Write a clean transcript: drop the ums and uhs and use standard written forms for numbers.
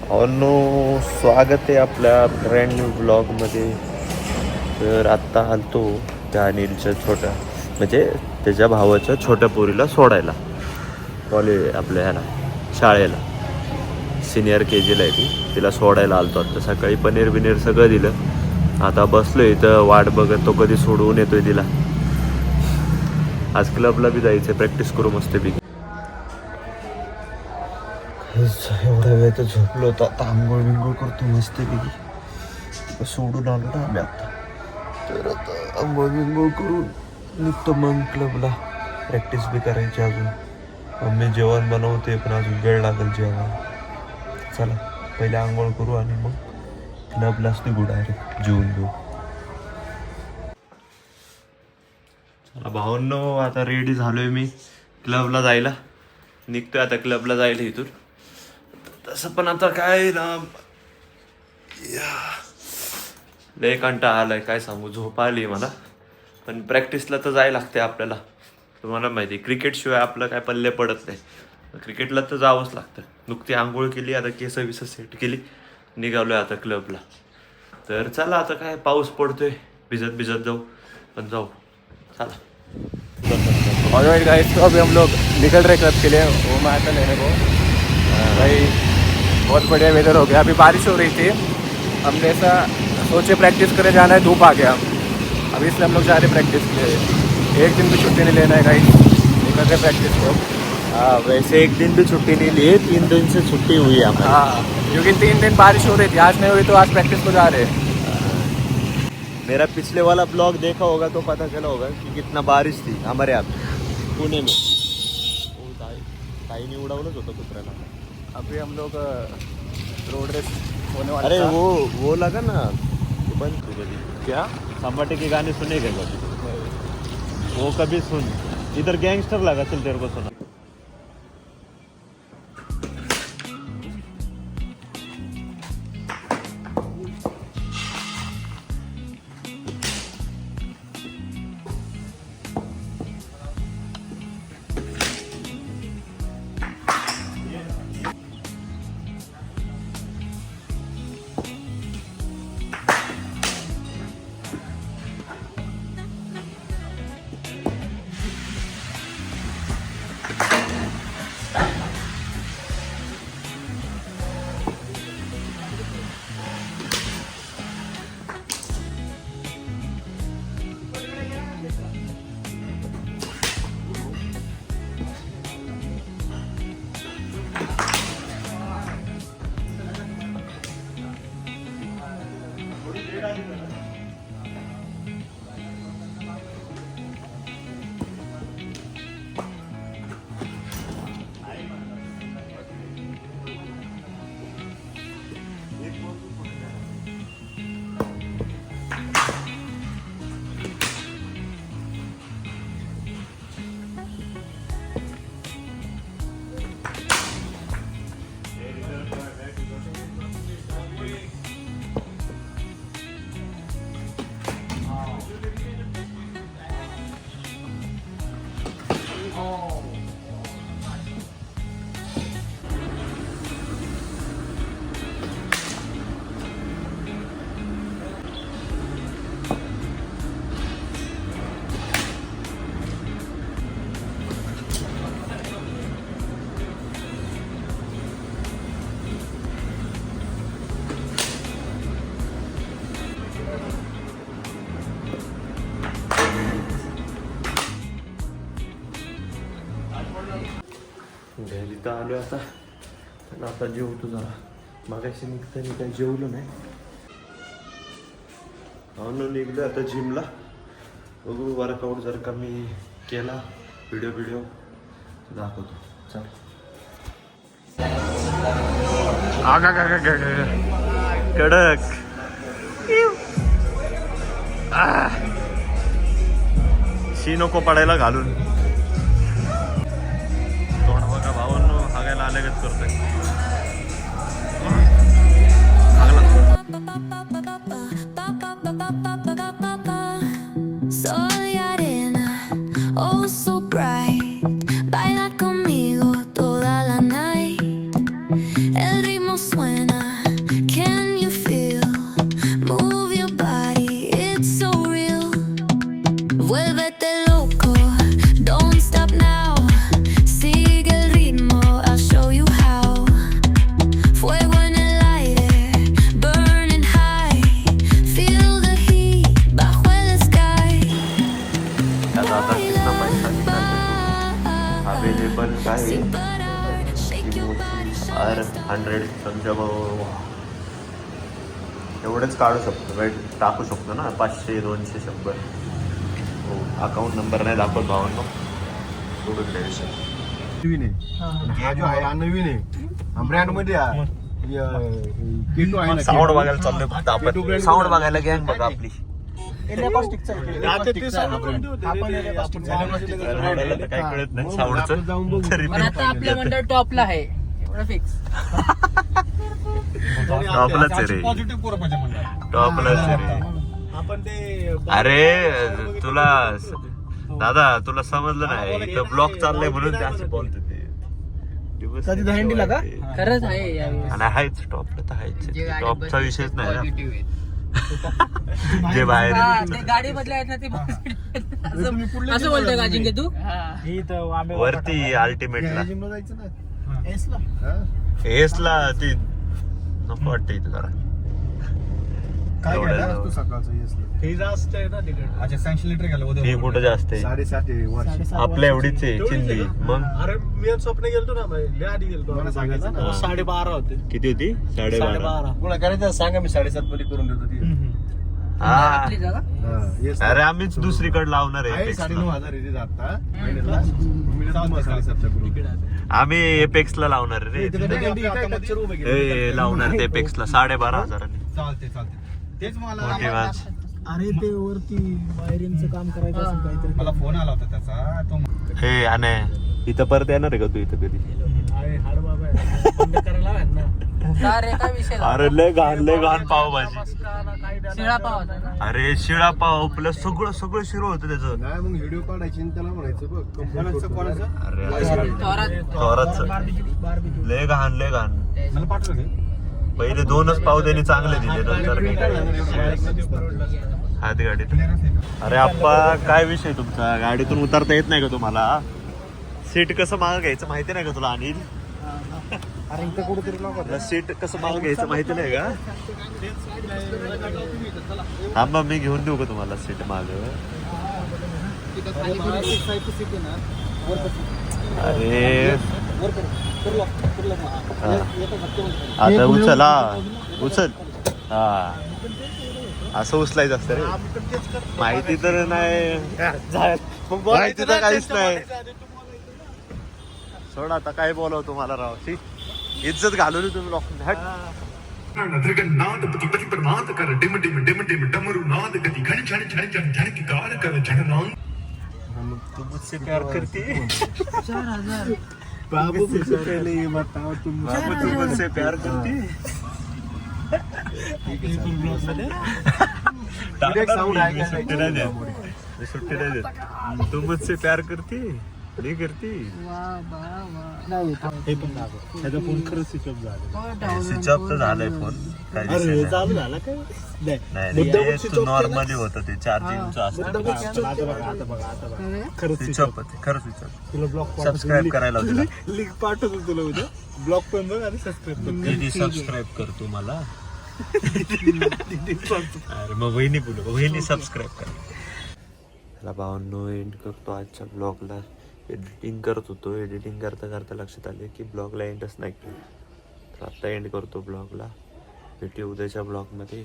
No स्वागत आहे आपल्या ब्रँड न्यू ब्लॉगमध्ये. तर आत्ता आलतो त्या अनिलच्या छोट्या म्हणजे त्याच्या भावाच्या छोट्या पोरीला सोडायला कॉलेज आपल्या ह्याला शाळेला. सिनियर के जीला आहे ती. तिला सोडायला आलतो आत्ता सकाळी. पनीर बिनीर सगळं दिलं. आता बसलो इथं वाट बघत तो कधी सोडवून येतोय तिला. आज क्लबला बी जायचं, प्रॅक्टिस करू मस्तपैकी. एवढा वेळ तर झोपलो होतो. आता आंघोळ बिंघोळ करतो मस्तपैकी. सोडून आलो ना आम्ही आता. तर आता आंघोळ बिंघोळ करून निघतो मग क्लबला. प्रॅक्टिस बी करायची अजून. मम्मी जेवण बनवते पण अजून वेळ लागेल जेवायला. चला पहिले आंघोळ करू आणि मग क्लबलाच निघू डायरेक्ट जेवून घेऊ. चला भावांनो, आता रेडी झालोय मी क्लबला जायला. निघतोय आता क्लबला जायला इथून. तसं पण आता काय ना, लय कंटाळा आलाय, काय सांगू. झोप आली मला. पण प्रॅक्टिसला तर जायला लागते आपल्याला. तुम्हाला माहिती क्रिकेटशिवाय आपलं काय पल्ले पडत नाही. क्रिकेटला तर जावंच लागतं. नुकती आंघोळ केली, आता केस विस सेट केली, निघालोय आता क्लबला. तर चला आता काय पाऊस पडतोय, भिजत भिजत जाऊ, पण जाऊ. चला. ऑलराइट गाइस, तो अभी हम लोग निकल रहे क्लब के लिए। वो मैं आता लेने को भाई। बहुत बढ़िया वेदर हो गया। अभी बारिश हो रही थी, हमने ऐसा सोचे प्रैक्टिस करे जाना है, धूप आ गया अभी, इसलिए हम लोग जा रहे प्रैक्टिस के लिए। एक दिन भी छुट्टी नहीं लेना है गाइस, निकल रहे प्रैक्टिस को। हाँ, वैसे एक दिन भी छुट्टी नहीं ली है, 3 दिन से छुट्टी हुई है हमारी। हाँ, क्योंकि 3 दिन बारिश हो रही थी, आज नहीं हुई तो आज प्रैक्टिस को जा रहे हैं। मेरा पिछले वाला ब्लॉग देखा होगा तो पता चला होगा कि कितना बारिश थी हमारे यहाँ पे पुणे में. ताईने उडवलंच होतं कुत्र्याला. अभी हम लोग रोड रेस होने वाला अरे था। वो लगा ना बंद तू कभी. क्या? संबाटे के गाने सुने क्या कभी? वो कभी सुन. इधर गैंगस्टर लगा, चल तेरे को सुना. घरी तर आलो आता. आता जेवतो जरा. मागाशी निघताना काही जेवलो नाही. म्हणून निघलो आता जिमला. बघू वर्कआउट जर का मी केला, व्हिडिओ दाखवतो. चल. कडक शी नको पडायला घालून. भावांनो हागायला आल्यागत करतोय. Soy arena, oh so bright. Baila conmigo toda la night. El ritmo suena 100 समजा एवढेच काढू शकतो राईट, टाकू शकतो ना 500 200 100. हो, अकाउंट नंबर नाही दाखवत भावांनो, सोडून द्या विषय. नवीन आहे हा जो आहे हा नवीन आहे ब्रँड मध्ये साऊंड बघायला चाललोय फक्त आपण, साऊंड बघायला गँग बघा आपली. काय कळत नाही साऊंडचं तरी पण आता आपल्या मंडळ टॉपला आहे एवढं फिक्स. टॉपलाच आहे रे, टॉपलाच आहे रे. अरे तुला दादा तुला समजलं नाही, इथं ब्लॉक चाललंय म्हणून ते असं बोलतो ते. खरंच आहे यावेळी. आणि आहेच टॉपला तर आहेच, जे गाडी टॉपचा विषयच नाही ना. positive आहेत. जे बाहेर हा, ते गाडी मधले आहेत ना ते positive. असं बोलतोय का जिंके तू? वरती अल्टिमेटला जायचं ना एसला ती नको वाटतं इथं जरा. काय एवढं घ्यायला जाऊ. तू सकाळचं येसला अच्छा 600 लिटर गेलं फी कुठं जास्त आहे 7.5 वर्ष आपल्या एवढीच आहे चिंदी. मग अरे मी स्वप्न गेलतो ना लय आधी गेलतो मला सांगायचं ना. 12.5 होते. किती होती 12.5. कोणा करायचं सांगा, मी 7.5 मध्ये करून देतो ती. हा आपली जागा येस अरे आम्हीच दुसरीकडे लावणार आहे आहे Apex ला. 9,500 येते आता महिन्याला. मी तुम्हाला 7.5चा करून आम्ही एपेक्स ला लावणार आहे रे, हे लावणार ते एपेक्स ला 12,500. चालते तेच मला मोठी वाच. अरे ते वरती वायरिंगचं काम करायचं असेल काहीतरी. मला फोन आला होता त्याचा, तो हे आणि इथं परत येणार आहे का तू इथं कधी? आहे हाड बाबा आहे. बंद करायला हवेत ना. का रे काय विषय झाला? अरे लय घाण पावभाजी. शिळा पाव होता का? अरे शिळा पाव प्लस सगळं शिरो होतं त्याचं. नाही मग व्हिडिओ काढायची आणि त्याला म्हणायचं बघ कोणाचं अरे थोरात. थोरात लय घाण मला पाठवलं का? पहिले 2च पाव त्यांनी चांगले दिले, नंतर हात गाडीत. अरे आप्पा काय विषय तुमचा, गाडीतून उतरता येत नाही का तुम्हाला? सीट कसं मागं घ्यायचं माहिती नाही का तुला अनिल? अरे इथं कुठेतरी लावा. सीट कसं मागं घ्यायचं माहिती नाही का? थांबा मी घेऊन देऊ का तुम्हाला सीट मागं? अरे आता उचल, उचल. हा असं उचलायचं असतं रे. माहिती तर नाही, माहिती तर काहीच नाही. सोड आता काय बोलाव तुम्हाला राव, शी इज्जत घालवली तुम्ही लोकांना. नाद पति पति परमात कर डिम डिम डिम डिम डमरू नाद गति घन झन झन झन झन की कार कर झन नाद. तू मुझसे प्यार करती है? 4,000. बाबू मुझसे पहले ये बताओ तुम बाबू तू मुझसे प्यार करती है? साऊंड आहे का? सुट्टी नाही देत, मी सुट्टी नाही देत. तू मुझसे प्यार करती नाही करती? त्याचा फोन खरंच स्विच ऑफ झाला. स्विच ऑफ तर झालाय फोन, काय अरे दिसेना. चालू झाला काय? नाही. नाही तू नॉर्मली होतं ते चार्जिंगचं असतं. आता बघा खरंच स्विच ऑफ होते, खरं स्विच ऑफ. तुला ब्लॉक सबस्क्राईब करायला होतं. लिंक पाठवतो तुला उद्या. ब्लॉक पण बघ आणि सबस्क्राईब किती सबस्क्राईब करतो मला? अरे मग वहिनी बोलू, वहिनी सबस्क्राईब कर. त्याला भावांनो एंड करतो आजच्या ब्लॉगला. एडिटिंग करत होतो, एडिटिंग करता करता लक्षात आले की ब्लॉगला एंडच नाही केलं, तर आत्ता एंड करतो ब्लॉगला. भेटू उद्याच्या ब्लॉगमध्ये.